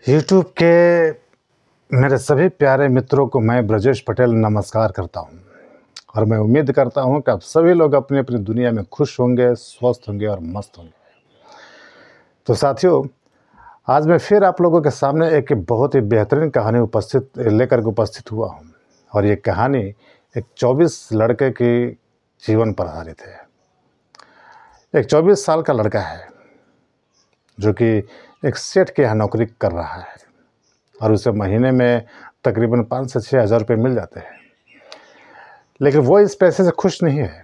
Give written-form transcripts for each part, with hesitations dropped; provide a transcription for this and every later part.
YouTube के मेरे सभी प्यारे मित्रों को मैं ब्रजेश पटेल नमस्कार करता हूं और मैं उम्मीद करता हूं कि आप सभी लोग अपनी अपनी दुनिया में खुश होंगे, स्वस्थ होंगे और मस्त होंगे। तो साथियों, आज मैं फिर आप लोगों के सामने एक बहुत ही बेहतरीन कहानी लेकर के उपस्थित हुआ हूं और ये कहानी एक 24 लड़के के जीवन पर आधारित है। एक 24 साल का लड़का है जो कि एक सेठ के यहाँ नौकरी कर रहा है और उसे महीने में तकरीबन 5 से 6 हज़ार रुपये मिल जाते हैं। लेकिन वो इस पैसे से खुश नहीं है।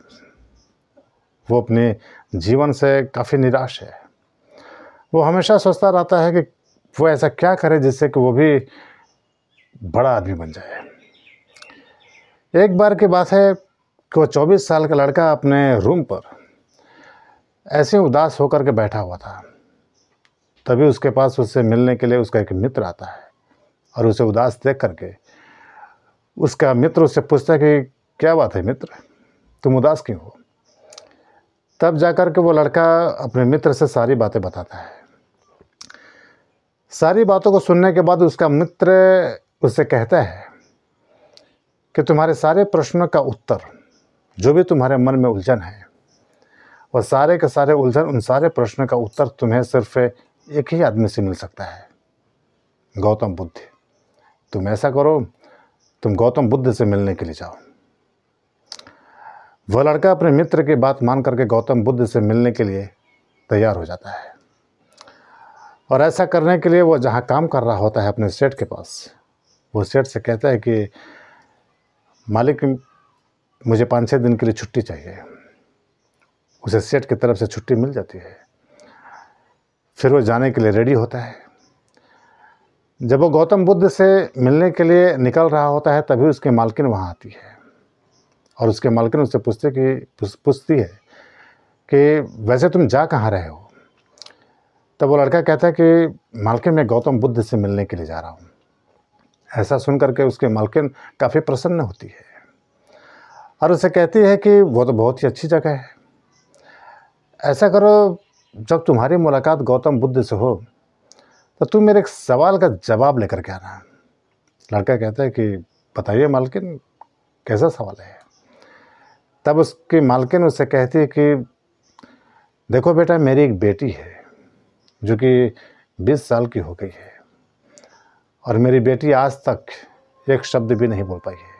वो अपने जीवन से काफ़ी निराश है। वो हमेशा सोचता रहता है कि वो ऐसा क्या करे जिससे कि वो भी बड़ा आदमी बन जाए। एक बार की बात है कि वो 24 साल का लड़का अपने रूम पर ऐसे उदास होकर के बैठा हुआ था। तभी उसके पास उससे मिलने के लिए उसका एक मित्र आता है और उसे उदास देख करके उसका मित्र उससे पूछता है कि क्या बात है मित्र, तुम उदास क्यों हो। तब जाकर के वो लड़का अपने मित्र से सारी बातें बताता है। सारी बातों को सुनने के बाद उसका मित्र उससे कहता है कि तुम्हारे सारे प्रश्नों का उत्तर, जो भी तुम्हारे मन में उलझन है, वह सारे के सारे उलझन, उन सारे प्रश्नों का उत्तर तुम्हें सिर्फ एक ही आदमी से मिल सकता है, गौतम बुद्ध। तुम ऐसा करो, तुम गौतम बुद्ध से मिलने के लिए जाओ। वह लड़का अपने मित्र की बात मान करके गौतम बुद्ध से मिलने के लिए तैयार हो जाता है और ऐसा करने के लिए वो जहाँ काम कर रहा होता है अपने सेठ के पास, वो सेठ से कहता है कि मालिक, मुझे 5-6 दिन के लिए छुट्टी चाहिए। उसे सेठ की तरफ से छुट्टी मिल जाती है। फिर वो जाने के लिए रेडी होता है। जब वो गौतम बुद्ध से मिलने के लिए निकल रहा होता है तभी उसकी मालकिन वहाँ आती है और उसके मालकिन उससे पूछती है कि वैसे तुम जा कहाँ रहे हो। तब वो लड़का कहता है कि मालकिन, मैं गौतम बुद्ध से मिलने के लिए जा रहा हूँ। ऐसा सुन करके उसके मालकिन काफ़ी प्रसन्न होती है और उसे कहती है कि वो तो बहुत ही अच्छी जगह है। ऐसा करो, जब तुम्हारी मुलाकात गौतम बुद्ध से हो तो तुम मेरे एक सवाल का जवाब लेकर के आना। लड़का कहता है कि बताइए मालकिन, कैसा सवाल है। तब उसकी मालकिन उससे कहती है कि देखो बेटा, मेरी एक बेटी है जो कि 20 साल की हो गई है और मेरी बेटी आज तक एक शब्द भी नहीं बोल पाई है।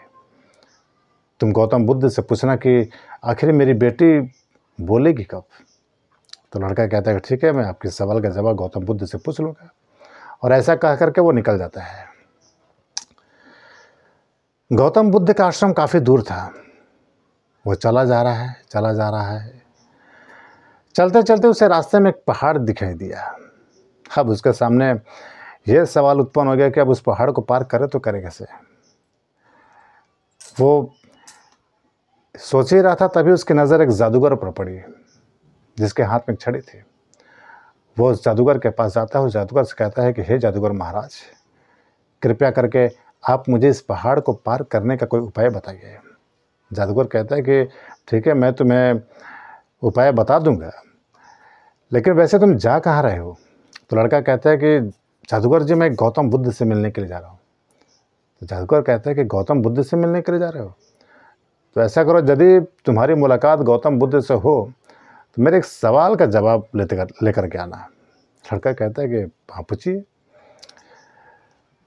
तुम गौतम बुद्ध से पूछना कि आखिर मेरी बेटी बोलेगी कब। तो लड़का कहता है कि ठीक है, मैं आपके सवाल का जवाब गौतम बुद्ध से पूछ लूँगा। और ऐसा कह करके वो निकल जाता है। गौतम बुद्ध का आश्रम काफ़ी दूर था। वो चला जा रहा है। चलते चलते उसे रास्ते में एक पहाड़ दिखाई दिया। अब उसके सामने ये सवाल उत्पन्न हो गया कि अब उस पहाड़ को पार करे तो करे कैसे। वो सोच ही रहा था, तभी उसकी नज़र एक जादूगर पर पड़ी जिसके हाथ में एक छड़ी थी। वो जादूगर के पास जाता है और जादूगर से कहता है कि हे जादूगर महाराज, कृपया करके आप मुझे इस पहाड़ को पार करने का कोई उपाय बताइए। जादूगर कहता है कि ठीक है, मैं तुम्हें उपाय बता दूंगा, लेकिन वैसे तुम जा कहाँ रहे हो। तो लड़का कहता है कि जादूगर जी, मैं गौतम बुद्ध से मिलने के लिए जा रहा हूँ। तो जादूगर कहता है कि गौतम बुद्ध से मिलने के लिए जा रहे हो, तो ऐसा करो, यदि तुम्हारी मुलाकात गौतम बुद्ध से हो तो मेरे एक सवाल का जवाब लेकर के आना। लड़का कहता है कि हाँ पूछिए।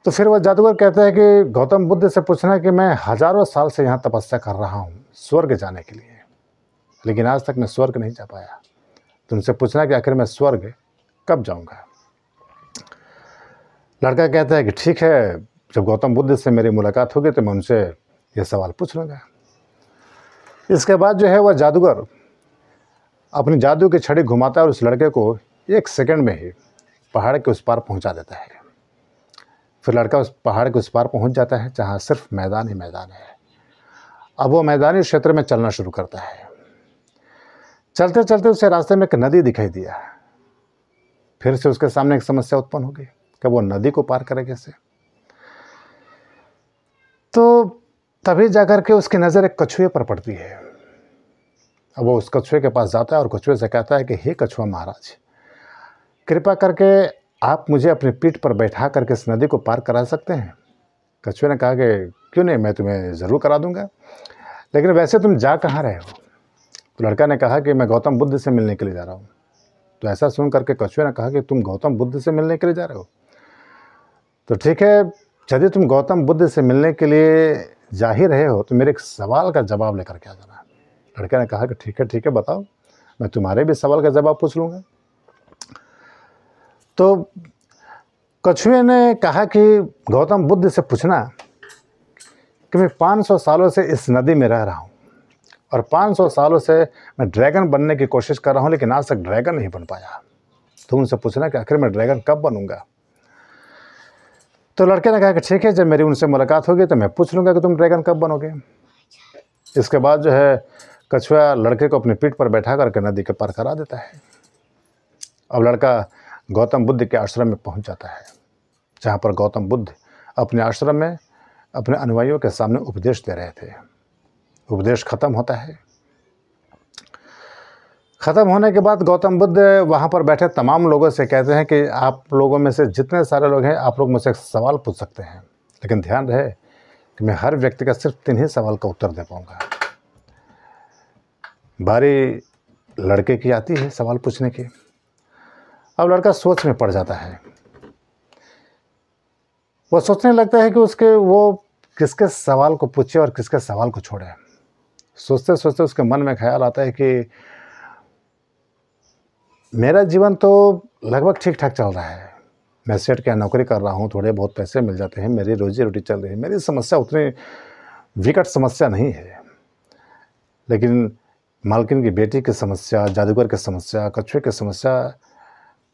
तो फिर वह जादूगर कहता है कि गौतम बुद्ध से पूछना कि मैं हज़ारों साल से यहाँ तपस्या कर रहा हूँ स्वर्ग जाने के लिए, लेकिन आज तक मैं स्वर्ग नहीं जा पाया। तुमसे पूछना कि आखिर मैं स्वर्ग कब जाऊँगा। लड़का कहता है कि ठीक है, जब गौतम बुद्ध से मेरी मुलाकात होगी तो मैं उनसे ये सवाल पूछ लूँगा। इसके बाद जो है वह जादूगर अपनी जादू की छड़ी घुमाता है और उस लड़के को 1 सेकंड में ही पहाड़ के उस पार पहुंचा देता है। फिर लड़का उस पहाड़ के उस पार पहुंच जाता है जहां सिर्फ मैदान ही मैदान है। अब वो मैदानी क्षेत्र में चलना शुरू करता है। चलते चलते उसे रास्ते में एक नदी दिखाई दिया। फिर से उसके सामने एक समस्या उत्पन्न हो गई कि वो नदी को पार करे कैसे। तो तभी जाकर के उसकी नज़र एक कछुए पर पड़ती है। अब वो उस कछुए के पास जाता है और कछुए से कहता है कि हे कछुआ महाराज, कृपया करके आप मुझे अपनी पीठ पर बैठा करके इस नदी को पार करा सकते हैं? कछुए ने कहा कि क्यों नहीं, मैं तुम्हें ज़रूर करा दूंगा, लेकिन वैसे तुम जा कहाँ रहे हो? तो लड़का ने कहा कि मैं गौतम बुद्ध से मिलने के लिए जा रहा हूँ। तो ऐसा सुन करके कछुए ने कहा कि तुम गौतम बुद्ध से मिलने के लिए जा रहे हो? तो ठीक है, यदि तुम गौतम बुद्ध से मिलने के लिए जा ही रहे हो तो मेरे एक सवाल का जवाब लेकर के आ जाना। लड़के ने कहा कि ठीक है बताओ, मैं तुम्हारे भी सवाल का जवाब पूछ लूँगा। तो कछुए ने कहा कि गौतम बुद्ध से पूछना कि मैं 500 सालों से इस नदी में रह रहा हूँ और 500 सालों से मैं ड्रैगन बनने की कोशिश कर रहा हूँ, लेकिन आज तक ड्रैगन नहीं बन पाया। तो उनसे पूछना कि आखिर मैं ड्रैगन कब बनूंगा? तो लड़के ने कहा कि ठीक है, जब मेरी उनसे मुलाकात होगी तो मैं पूछ लूँगा कि तुम ड्रैगन कब बनोगे। इसके बाद जो है कछुआ लड़के को अपनी पीठ पर बैठा करके नदी के पार करा देता है। अब लड़का गौतम बुद्ध के आश्रम में पहुंच जाता है, जहाँ पर गौतम बुद्ध अपने आश्रम में अपने अनुयायियों के सामने उपदेश दे रहे थे। उपदेश खत्म होता है। ख़त्म होने के बाद गौतम बुद्ध वहाँ पर बैठे तमाम लोगों से कहते हैं कि आप लोगों में से जितने सारे लोग हैं, आप लोग मुझसे एक सवाल पूछ सकते हैं, लेकिन ध्यान रहे कि मैं हर व्यक्ति का सिर्फ 3 ही सवाल का उत्तर दे पाऊँगा। बारी लड़के की आती है सवाल पूछने की। अब लड़का सोच में पड़ जाता है। वो सोचने लगता है कि वो किसके सवाल को पूछे और किसके सवाल को छोड़े। सोचते सोचते उसके मन में ख्याल आता है कि मेरा जीवन तो लगभग ठीक ठाक चल रहा है। मैं सेठ के यहाँ नौकरी कर रहा हूँ, थोड़े बहुत पैसे मिल जाते हैं, मेरी रोजी रोटी चल रही है, मेरी समस्या उतनी विकट समस्या नहीं है। लेकिन मालकिन की बेटी की समस्या, जादूगर की समस्या, कछुए की समस्या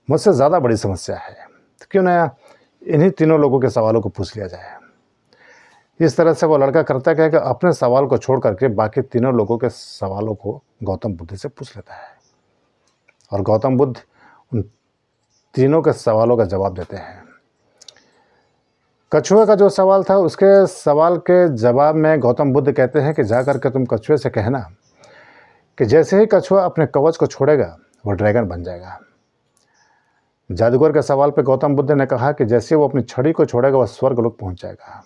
मुझसे ज़्यादा बड़ी समस्या है। तो क्यों ना इन्हीं तीनों लोगों के सवालों को पूछ लिया जाए। इस तरह से वो लड़का करता क्या है कि अपने सवाल को छोड़ करके बाकी तीनों लोगों के सवालों को गौतम बुद्ध से पूछ लेता है और गौतम बुद्ध उन तीनों के सवालों का जवाब देते हैं। कछुए का जो सवाल था, उसके सवाल के जवाब में गौतम बुद्ध कहते हैं कि जा करके तुम कछुए से कहना कि जैसे ही कछुआ अपने कवच को छोड़ेगा वो ड्रैगन बन जाएगा। जादूगर के सवाल पे गौतम बुद्ध ने कहा कि जैसे वो अपनी छड़ी को छोड़ेगा वह स्वर्ग लोक पहुंच जाएगा।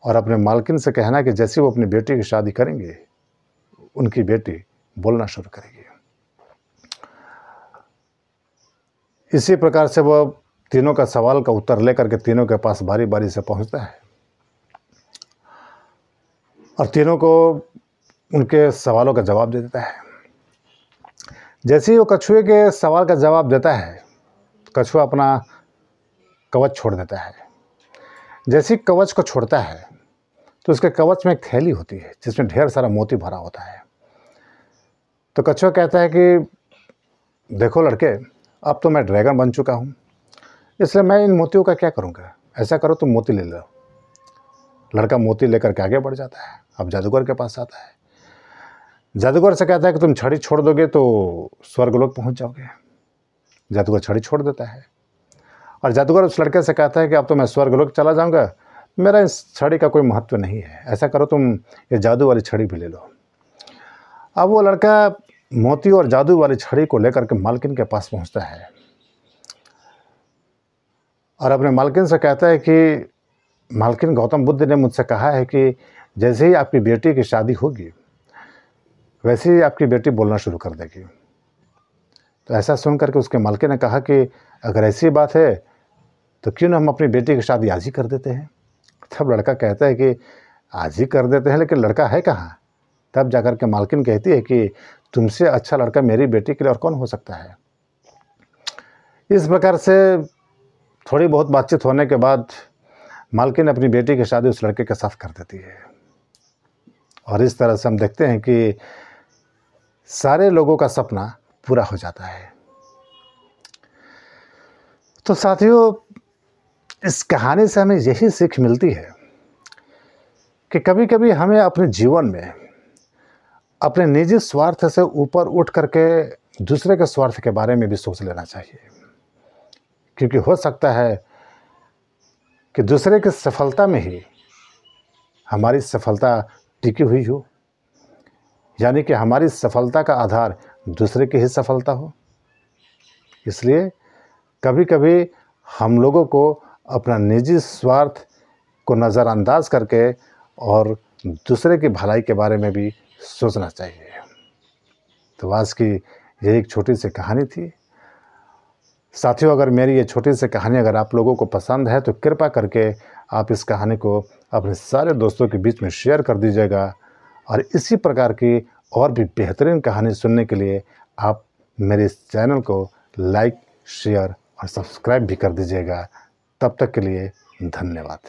और अपने मालकिन से कहना कि जैसे वो अपनी बेटी की शादी करेंगे, उनकी बेटी बोलना शुरू करेगी। इसी प्रकार से वो तीनों का सवाल का उत्तर लेकर के तीनों के पास बारी बारी से पहुंचता है और तीनों को उनके सवालों का जवाब दे देता है। जैसे ही वो कछुए के सवाल का जवाब देता है, कछुआ अपना कवच छोड़ देता है। जैसे ही कवच को छोड़ता है तो उसके कवच में एक थैली होती है जिसमें ढेर सारा मोती भरा होता है। तो कछुआ कहता है कि देखो लड़के, अब तो मैं ड्रैगन बन चुका हूँ, इसलिए मैं इन मोतियों का क्या करूँगा, ऐसा करो तुम मोती ले लो। लड़का मोती लेकर के आगे बढ़ जाता है। अब जादूगर के पास आता है। जादूगर से कहता है कि तुम छड़ी छोड़ दोगे तो स्वर्गलोक पहुँच जाओगे। जादूगर छड़ी छोड़ देता है और जादूगर उस लड़के से कहता है कि अब तो मैं स्वर्गलोक चला जाऊँगा, मेरा इस छड़ी का कोई महत्व नहीं है, ऐसा करो तुम ये जादू वाली छड़ी भी ले लो। अब वो लड़का मोती और जादू वाली छड़ी को लेकर के मालकिन के पास पहुंचता है और अपने मालकिन से कहता है कि मालकिन, गौतम बुद्ध ने मुझसे कहा है कि जैसे ही आपकी बेटी की शादी होगी वैसे ही आपकी बेटी बोलना शुरू कर देगी। तो ऐसा सुन करके उसके मालकिन ने कहा कि अगर ऐसी बात है तो क्यों ना हम अपनी बेटी की शादी आज ही कर देते हैं। तब लड़का कहता है कि आज ही कर देते हैं, लेकिन लड़का है कहाँ। तब जाकर के मालकिन कहती है कि तुमसे अच्छा लड़का मेरी बेटी के लिए और कौन हो सकता है। इस प्रकार से थोड़ी बहुत बातचीत होने के बाद मालकिन अपनी बेटी की शादी उस लड़के के साथ कर देती है और इस तरह से हम देखते हैं कि सारे लोगों का सपना पूरा हो जाता है। तो साथियों, इस कहानी से हमें यही सीख मिलती है कि कभी कभी हमें अपने जीवन में अपने निजी स्वार्थ से ऊपर उठ करके दूसरे के स्वार्थ के बारे में भी सोच लेना चाहिए, क्योंकि हो सकता है कि दूसरे की सफलता में ही हमारी सफलता टिकी हुई हो, यानी कि हमारी सफलता का आधार दूसरे की ही सफलता हो। इसलिए कभी कभी हम लोगों को अपना निजी स्वार्थ को नज़रअंदाज करके और दूसरे की भलाई के बारे में भी सोचना चाहिए। तो आज की ये एक छोटी सी कहानी थी। साथियों, अगर मेरी ये छोटी सी कहानी अगर आप लोगों को पसंद है तो कृपया करके आप इस कहानी को अपने सारे दोस्तों के बीच में शेयर कर दीजिएगा। और इसी प्रकार की और भी बेहतरीन कहानी सुनने के लिए आप मेरे इस चैनल को लाइक, शेयर और सब्सक्राइब भी कर दीजिएगा। तब तक के लिए धन्यवाद।